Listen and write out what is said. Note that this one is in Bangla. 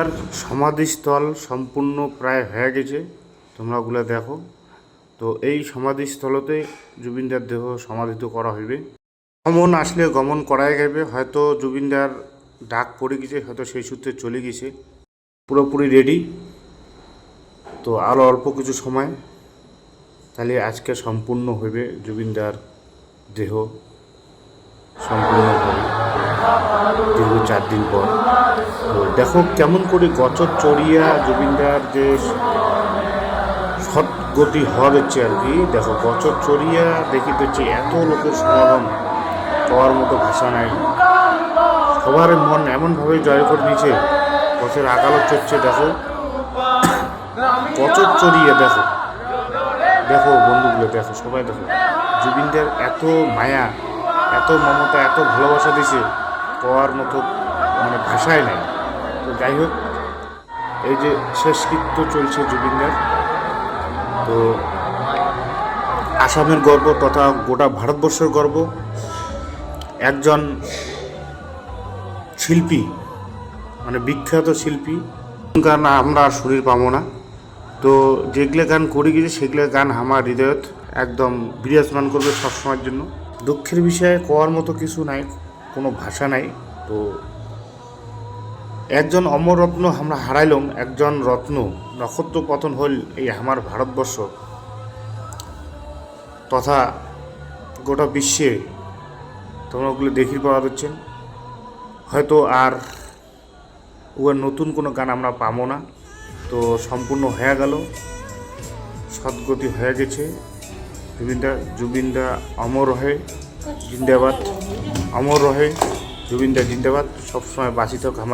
জুবিনদার সমাধিস্থল সম্পূর্ণ প্রায় হয়ে গেছে, তোমরা ওগুলো দেখো। তো এই সমাধিস্থলতে জুবিনদার দেহ সমাধিত করা হইবে। গমন আসলে গমন করাই যাবে, হয়তো জুবিনদার ডাক পড়ে গেছে, হয়তো সেই সূত্রে চলে গেছে, পুরোপুরি রেডি। তো আরও অল্প কিছু সময়, তাহলে আজকে সম্পূর্ণ হইবে জুবিনদার দেহ সম্পূর্ণভাবে দীর্ঘ 4 দিন পর। তো দেখো কেমন করে গচর চড়িয়া জুবিনদার যে সৎগতি হওয়ার হচ্ছে আর কি। দেখো গচর চড়িয়া দেখিতে হচ্ছে এত লোকের সমাগম, পাওয়ার মতো ভাষা নাই। সবার মন এমনভাবে জয় করে নিয়েছে, গছের আকালত চড়ছে। দেখো গচর চড়িয়ে দেখো, দেখো বন্ধুগুলো দেখো, সবাই দেখো জুবিনদার এত মায়া, এত মমতা, এত ভালোবাসা দিছে, পাওয়ার মতো মানে ভাষায় নাই। তো যাই হোক, এই যে শেষকৃত্য চলছে জুবিনদার। তো আসামের গর্ব তথা গোটা ভারতবর্ষের গর্ব, একজন শিল্পী, মানে বিখ্যাত শিল্পী। গান আমরা আর শরীর পাবো না। তো যেগুলো গান করে গেছে সেগুলো গান আমার হৃদয়ত একদম বিরাজমান করবে সবসময়ের জন্য। দুঃখের বিষয়ে কোয়ার মতো কিছু নাই, কোনো ভাষা নাই। তো একজন অমররত্ন আমরা হারাইলাম, একজন রত্ন, নক্ষত্র পতন হল এই আমার ভারতবর্ষ তথা গোটা বিশ্বে। তোমরা ওগুলো দেখি পাওয়া যাচ্ছেন, হয়তো আর ওর নতুন কোনো গান আমরা পাবো না। তো সম্পূর্ণ হয়ে গেল, সদ্গতি হয়ে গেছে। জুবিনদা অমর রহে জিন্দাবাদ, অমর রহে জুবিনদা জিন্দাবাদ। সবসময় বাঁচিত হোক আমার।